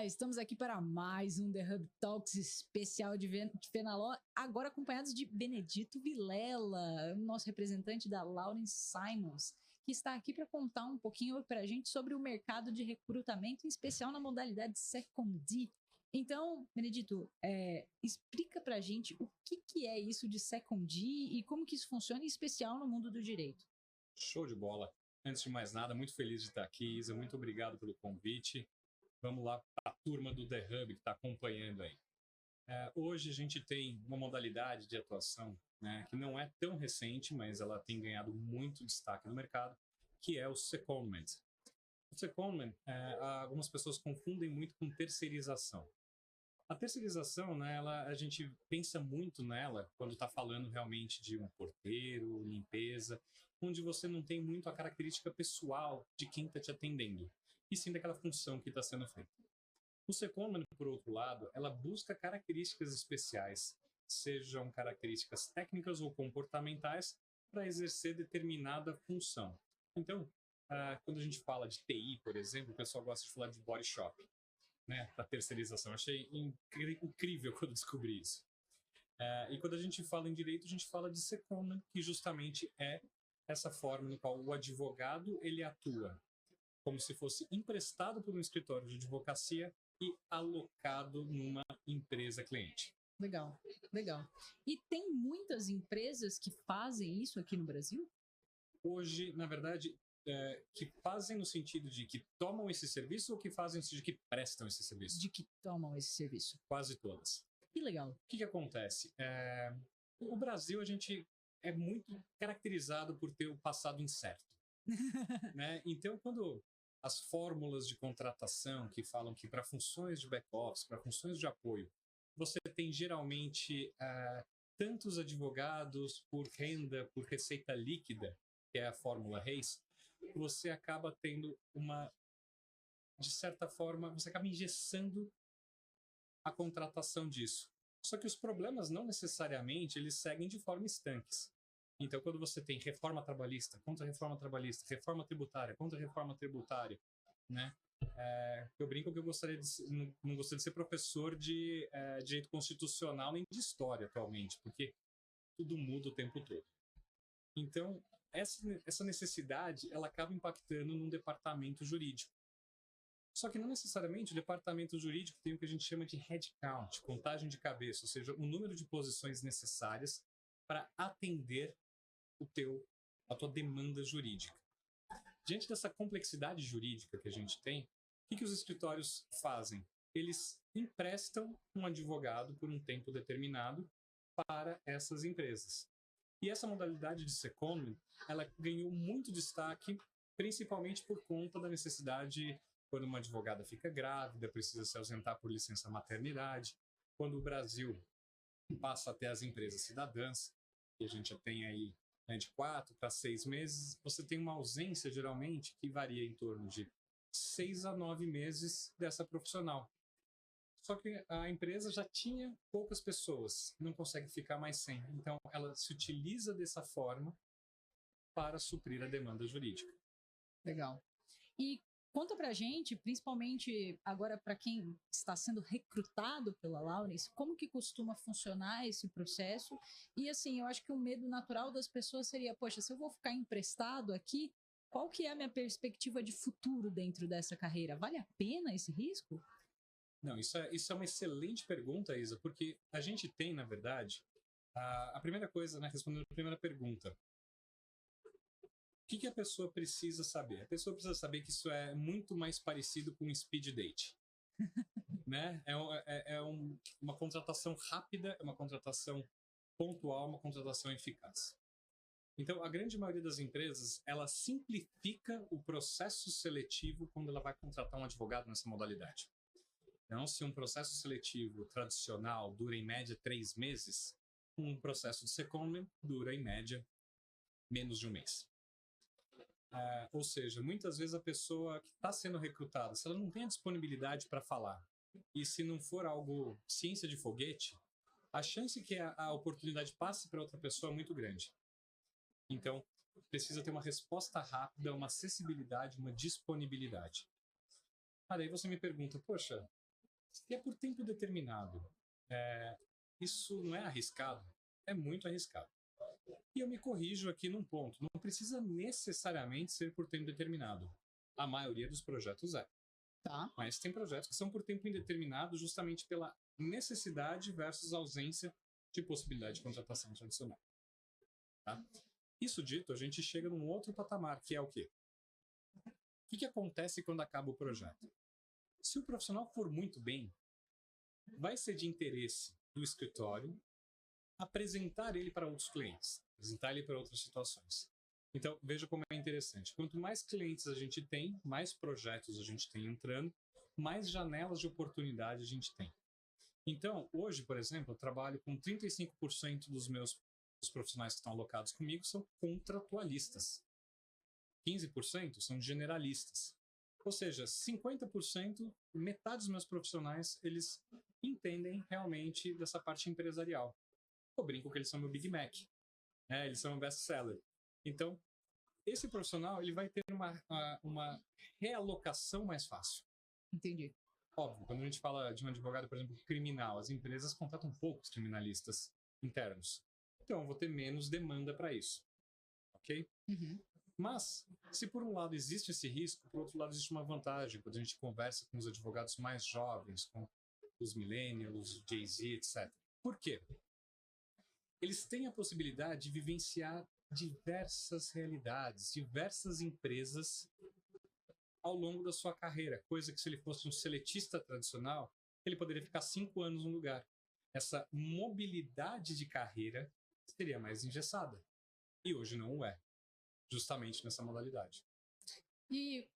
Estamos aqui para mais um The Hub Talks especial de Fenaló, agora acompanhados de Benedito Vilela, nosso representante da Lawrence Simons, que está aqui para contar um pouquinho para a gente sobre o mercado de recrutamento, em especial na modalidade Second. Então, Benedito, explica para a gente o que é isso de Second e como que isso funciona, em especial no mundo do direito. Show de bola. Antes de mais nada, muito feliz de estar aqui, Isa. Muito obrigado pelo convite. Vamos lá para a turma do The Hub que está acompanhando aí. Hoje a gente tem uma modalidade de atuação, né, que não é tão recente, mas ela tem ganhado muito destaque no mercado, que é o secondment. O secondment, algumas pessoas confundem muito com terceirização. A terceirização, né, a gente pensa muito nela quando está falando realmente de um porteiro, limpeza, onde você não tem muito a característica pessoal de quem está te atendendo, e sim daquela função que está sendo feita. O secondment, por outro lado, ela busca características especiais, sejam características técnicas ou comportamentais, para exercer determinada função. Então, quando a gente fala de TI, por exemplo, o pessoal gosta de falar de body shop, né, da terceirização. Achei incrível quando descobri isso. E quando a gente fala em direito, a gente fala de secondment, que justamente é essa forma no qual o advogado ele atua como se fosse emprestado por um escritório de advocacia e alocado numa empresa cliente. Legal, legal. E tem muitas empresas que fazem isso aqui no Brasil? Hoje, na verdade, que fazem no sentido de que tomam esse serviço ou que fazem no sentido de que prestam esse serviço? De que tomam esse serviço. Quase todas. Que legal. O que acontece? O Brasil, a gente é muito caracterizado por ter o passado incerto. Né? Então, quando as fórmulas de contratação que falam que para funções de back-office, para funções de apoio, você tem geralmente tantos advogados por renda, por receita líquida, que é a fórmula Reis, você acaba tendo de certa forma, você acaba engessando a contratação disso. Só que os problemas não necessariamente eles seguem de forma estanques. Então, quando você tem reforma trabalhista, contra-reforma trabalhista, reforma tributária, contra-reforma tributária, né? Eu brinco que eu não gostaria de ser professor de direito constitucional nem de história atualmente, porque tudo muda o tempo todo. Então, essa necessidade, ela acaba impactando num departamento jurídico. Só que não necessariamente o departamento jurídico tem o que a gente chama de headcount, contagem de cabeça, ou seja, o número de posições necessárias para atender a tua demanda jurídica. Diante dessa complexidade jurídica que a gente tem, o que os escritórios fazem? Eles emprestam um advogado por um tempo determinado para essas empresas. E essa modalidade de secondment, ela ganhou muito destaque, principalmente por conta da necessidade quando uma advogada fica grávida, precisa se ausentar por licença maternidade, quando o Brasil passa até as empresas cidadãs, que a gente já tem aí de 4 para 6 meses, você tem uma ausência, geralmente, que varia em torno de 6 a 9 meses dessa profissional. Só que a empresa já tinha poucas pessoas, não consegue ficar mais sem. Então, ela se utiliza dessa forma para suprir a demanda jurídica. Legal. E conta pra gente, principalmente agora para quem está sendo recrutado pela Lawrence, como que costuma funcionar esse processo? E assim, eu acho que o medo natural das pessoas seria, poxa, se eu vou ficar emprestado aqui, qual que é a minha perspectiva de futuro dentro dessa carreira? Vale a pena esse risco? Não, isso é uma excelente pergunta, Isa, porque a gente tem, na verdade, a primeira coisa, né, respondendo a primeira pergunta, o que a pessoa precisa saber? A pessoa precisa saber que isso é muito mais parecido com um speed date. Né? Uma contratação rápida, é uma contratação pontual, uma contratação eficaz. Então, a grande maioria das empresas, ela simplifica o processo seletivo quando ela vai contratar um advogado nessa modalidade. Então, se um processo seletivo tradicional dura em média 3 meses, um processo de secondment dura em média menos de um mês. Ou seja, muitas vezes a pessoa que está sendo recrutada, se ela não tem a disponibilidade para falar, e se não for algo ciência de foguete, a chance que a oportunidade passe para outra pessoa é muito grande. Então, precisa ter uma resposta rápida, uma acessibilidade, uma disponibilidade. Daí você me pergunta, poxa, Se é por tempo determinado, isso não é arriscado? É muito arriscado. E eu me corrijo aqui num ponto. Não precisa necessariamente ser por tempo determinado. A maioria dos projetos é. Tá. Mas tem projetos que são por tempo indeterminado justamente pela necessidade versus ausência de possibilidade de contratação tradicional. Tá? Isso dito, a gente chega num outro patamar, que é o quê? O que acontece quando acaba o projeto? Se o profissional for muito bem, vai ser de interesse do escritório apresentar ele para outros clientes, apresentar ele para outras situações. Então, veja como é interessante. Quanto mais clientes a gente tem, mais projetos a gente tem entrando, mais janelas de oportunidade a gente tem. Então, hoje, por exemplo, eu trabalho com 35% dos profissionais que estão alocados comigo são contratualistas. 15% são generalistas. Ou seja, 50%, metade dos meus profissionais, eles entendem realmente dessa parte empresarial. Eu brinco que eles são meu Big Mac, né? Eles são meu best seller. Então, esse profissional ele vai ter uma realocação mais fácil. Entendi. Óbvio, quando a gente fala de um advogado, por exemplo, criminal, as empresas contratam poucos criminalistas internos. Então, eu vou ter menos demanda para isso. Ok? Uhum. Mas, se por um lado existe esse risco, por outro lado existe uma vantagem. Quando a gente conversa com os advogados mais jovens, com os millennials, Jay-Z, etc. Por quê? Eles têm a possibilidade de vivenciar diversas realidades, diversas empresas ao longo da sua carreira, coisa que se ele fosse um seletista tradicional, ele poderia ficar 5 anos no lugar. Essa mobilidade de carreira seria mais engessada. E hoje não o é, justamente nessa modalidade. E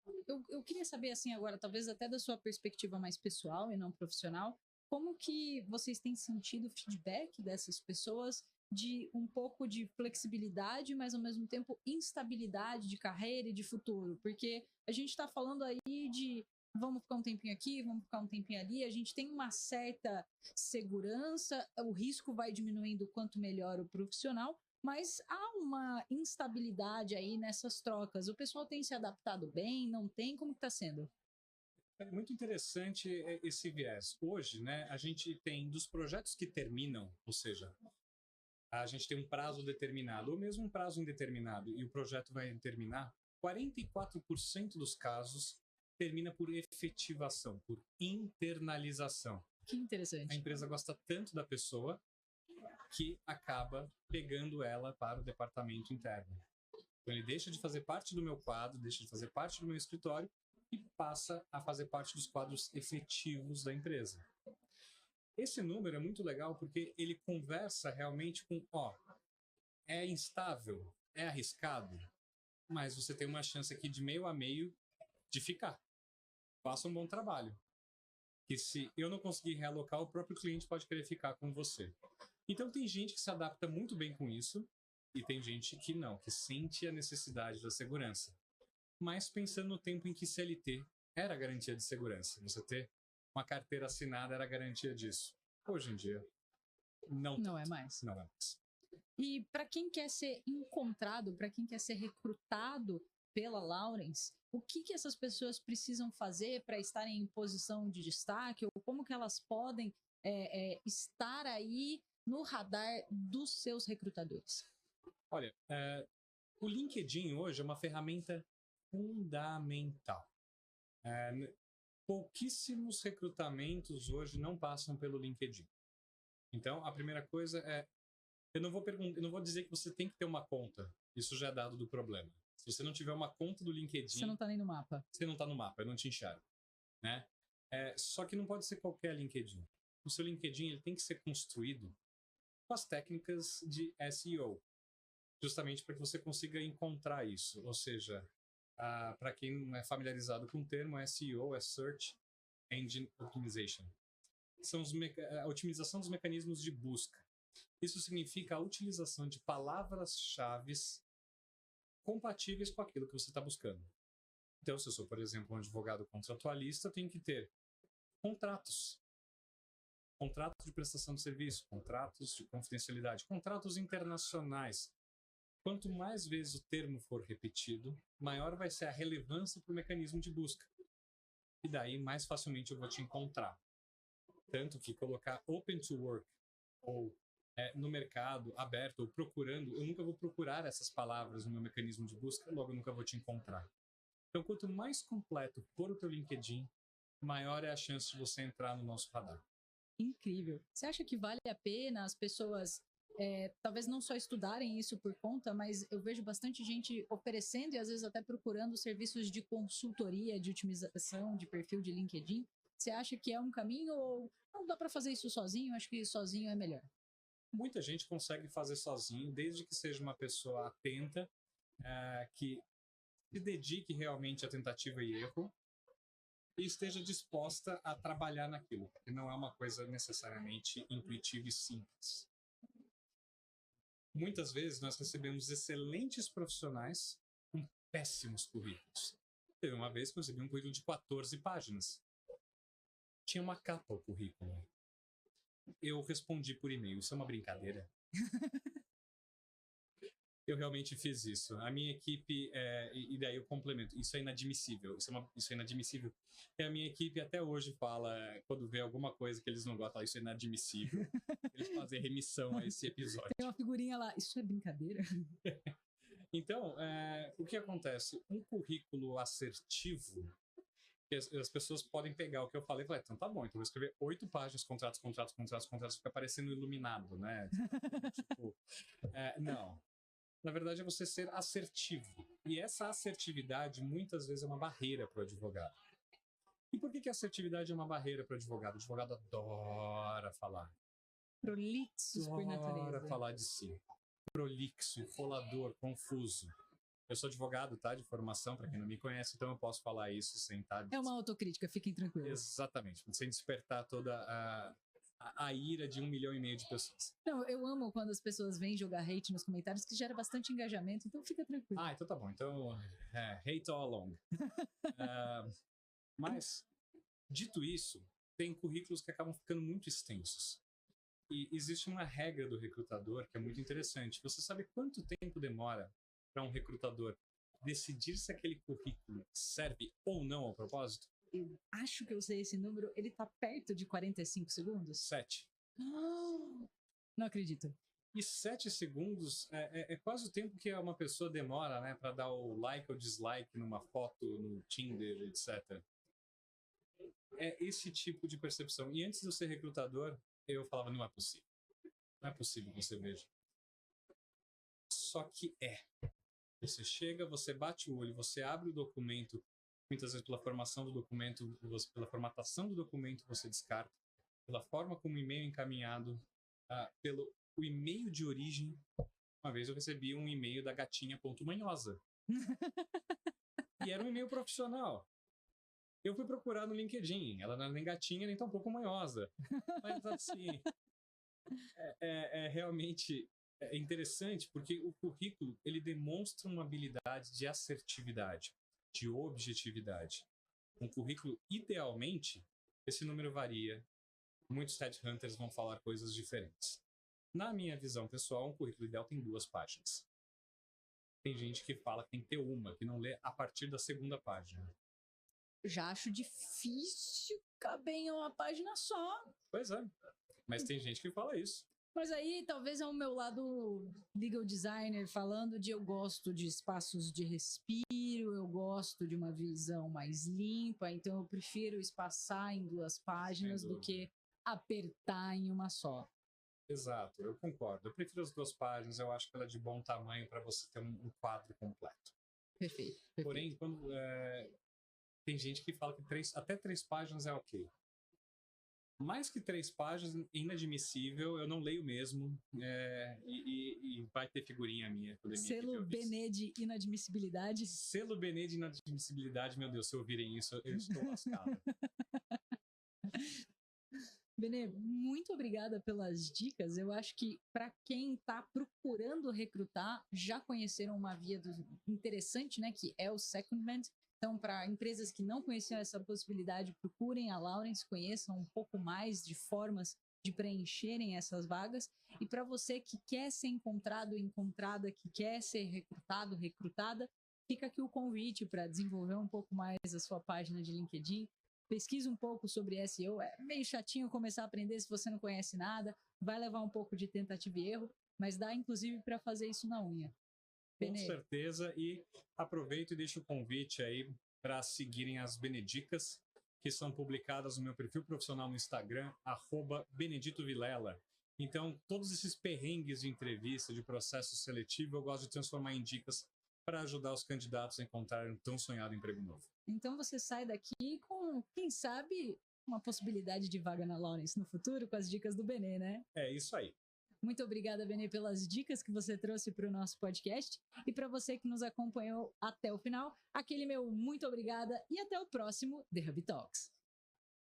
eu queria saber, assim, agora, talvez até da sua perspectiva mais pessoal e não profissional, como que vocês têm sentido o feedback dessas pessoas de um pouco de flexibilidade, mas ao mesmo tempo instabilidade de carreira e de futuro? Porque a gente está falando aí de vamos ficar um tempinho aqui, vamos ficar um tempinho ali, a gente tem uma certa segurança, o risco vai diminuindo quanto melhor o profissional, mas há uma instabilidade aí nessas trocas. O pessoal tem se adaptado bem, não tem? Como está sendo? É muito interessante esse viés. Hoje, né, a gente tem dos projetos que terminam, ou seja, a gente tem um prazo determinado, ou mesmo um prazo indeterminado, e o projeto vai terminar, 44% dos casos termina por efetivação, por internalização. Que interessante. A empresa gosta tanto da pessoa que acaba pegando ela para o departamento interno. Então ele deixa de fazer parte do meu quadro, deixa de fazer parte do meu escritório e passa a fazer parte dos quadros efetivos da empresa. Esse número é muito legal porque ele conversa realmente com, é instável, é arriscado, mas você tem uma chance aqui de meio a meio de ficar. Faça um bom trabalho. Que se eu não conseguir realocar, o próprio cliente pode querer ficar com você. Então tem gente que se adapta muito bem com isso e tem gente que não, que sente a necessidade da segurança. Mas pensando no tempo em que CLT era garantia de segurança, você ter uma carteira assinada era garantia disso. Hoje em dia, não é mais. Não é mais. E para quem quer ser encontrado, para quem quer ser recrutado pela Laurens, o que essas pessoas precisam fazer para estarem em posição de destaque, ou como que elas podem estar aí no radar dos seus recrutadores? Olha, o LinkedIn hoje é uma ferramenta fundamental. Pouquíssimos recrutamentos hoje não passam pelo LinkedIn. Então, a primeira coisa é, eu não vou dizer que você tem que ter uma conta. Isso já é dado do problema. Se você não tiver uma conta do LinkedIn... Você não está nem no mapa. Você não está no mapa, eu não te enxergo. Né? Só que não pode ser qualquer LinkedIn. O seu LinkedIn ele tem que ser construído com as técnicas de SEO. Justamente para que você consiga encontrar isso. Ou seja, para quem não é familiarizado com o termo, SEO é Search Engine Optimization. São a otimização dos mecanismos de busca. Isso significa a utilização de palavras-chave compatíveis com aquilo que você está buscando. Então, se eu sou, por exemplo, um advogado contratualista, eu tenho que ter contratos de prestação de serviço, contratos de confidencialidade, contratos internacionais. Quanto mais vezes o termo for repetido, maior vai ser a relevância para o mecanismo de busca. E daí, mais facilmente eu vou te encontrar. Tanto que colocar open to work ou no mercado aberto ou procurando, eu nunca vou procurar essas palavras no meu mecanismo de busca, logo eu nunca vou te encontrar. Então, quanto mais completo for o teu LinkedIn, maior é a chance de você entrar no nosso radar. Incrível. Você acha que vale a pena as pessoas, talvez não só estudarem isso por conta, mas eu vejo bastante gente oferecendo e às vezes até procurando serviços de consultoria, de otimização de perfil de LinkedIn? Você acha que é um caminho ou não dá para fazer isso sozinho? Acho que sozinho é melhor. Muita gente consegue fazer sozinho, desde que seja uma pessoa atenta, que se dedique realmente à tentativa e erro e esteja disposta a trabalhar naquilo, porque não é uma coisa necessariamente intuitiva e simples. Muitas vezes nós recebemos excelentes profissionais com péssimos currículos. Teve uma vez que eu recebi um currículo de 14 páginas. Tinha uma capa o currículo. Eu respondi por e-mail. Isso é uma brincadeira? Eu realmente fiz isso. A minha equipe, e daí eu complemento, isso é inadmissível. Isso é inadmissível. E a minha equipe até hoje fala, quando vê alguma coisa que eles não gostam, isso é inadmissível. Eles fazem remissão a esse episódio. Tem uma figurinha lá, isso é brincadeira? Então, o que acontece? Um currículo assertivo, as pessoas podem pegar o que eu falei e falar, então tá bom, então eu vou escrever 8 páginas, contratos, fica parecendo iluminado, né? Tipo, não. Na verdade, é você ser assertivo. E essa assertividade, muitas vezes, é uma barreira para o advogado. E por que a assertividade é uma barreira para o advogado? O advogado adora falar. Prolixos por natureza. Adora falar de si. Prolixo, enrolador, confuso. Eu sou advogado, tá? De formação, para quem não me conhece, então eu posso falar isso sem estar... É uma autocrítica, fiquem tranquilos. Exatamente, sem despertar toda a ira de 1,5 milhão de pessoas. Não, eu amo quando as pessoas vêm jogar hate nos comentários, que gera bastante engajamento, então fica tranquilo. Então tá bom. Então, hate all along. Mas, dito isso, tem currículos que acabam ficando muito extensos. E existe uma regra do recrutador que é muito interessante. Você sabe quanto tempo demora para um recrutador decidir se aquele currículo serve ou não ao propósito? Eu acho que eu sei esse número. Ele tá perto de 45 segundos? 7. Não acredito. E 7 segundos é quase o tempo que uma pessoa demora, né, para dar o like ou dislike numa foto, no Tinder, etc. É esse tipo de percepção. E antes de eu ser recrutador, eu falava, não é possível. Não é possível que você veja. Só que Você chega, você bate o olho, você abre o documento, muitas vezes pela formação do documento, pela formatação do documento você descarta, pela forma como o e-mail é encaminhado, pelo o e-mail de origem. Uma vez eu recebi um e-mail da gatinha.manhosa. E era um e-mail profissional. Eu fui procurar no LinkedIn. Ela não era nem gatinha, nem tampouco manhosa. Mas assim, realmente interessante, porque o currículo ele demonstra uma habilidade de assertividade, de objetividade. Um currículo, idealmente, esse número varia. Muitos headhunters vão falar coisas diferentes. Na minha visão pessoal, um currículo ideal tem 2 páginas. Tem gente que fala que tem que ter uma, que não lê a partir da 2ª página. Já acho difícil caber em uma página só. Pois é, mas tem gente que fala isso. Mas aí talvez é o meu lado legal designer falando de eu gosto de espaços de respiro, eu gosto de uma visão mais limpa, então eu prefiro espaçar em 2 páginas do que apertar em uma só. Exato, eu concordo. Eu prefiro as 2 páginas, eu acho que ela é de bom tamanho para você ter um quadro completo. Perfeito. Porém, quando, tem gente que fala que até 3 páginas é ok. Mais que 3 páginas, inadmissível, eu não leio mesmo, e vai ter figurinha minha. Selo Benê de inadmissibilidade. Selo Benê de inadmissibilidade, meu Deus, se ouvirem isso, eu estou lascado. Benê, muito obrigada pelas dicas. Eu acho que para quem está procurando recrutar, já conheceram uma via interessante, né, que é o Secondment. Então, para empresas que não conheciam essa possibilidade, procurem a Laurence, conheçam um pouco mais de formas de preencherem essas vagas. E para você que quer ser encontrado, encontrada, que quer ser recrutado, recrutada, fica aqui o convite para desenvolver um pouco mais a sua página de LinkedIn. pesquise um pouco sobre SEO. É meio chatinho começar a aprender se você não conhece nada, vai levar um pouco de tentativa e erro, mas dá inclusive para fazer isso na unha. Com certeza, e aproveito e deixo o convite aí para seguirem as Benedicas, que são publicadas no meu perfil profissional no Instagram, @BeneditoVilela. Então, todos esses perrengues de entrevista, de processo seletivo, eu gosto de transformar em dicas para ajudar os candidatos a encontrarem um tão sonhado emprego novo. Então você sai daqui com, quem sabe, uma possibilidade de vaga na Lawrence no futuro com as dicas do Benê, né? É isso aí. Muito obrigada, Benê, pelas dicas que você trouxe para o nosso podcast. E para você que nos acompanhou até o final, aquele meu muito obrigada e até o próximo The Hub Talks.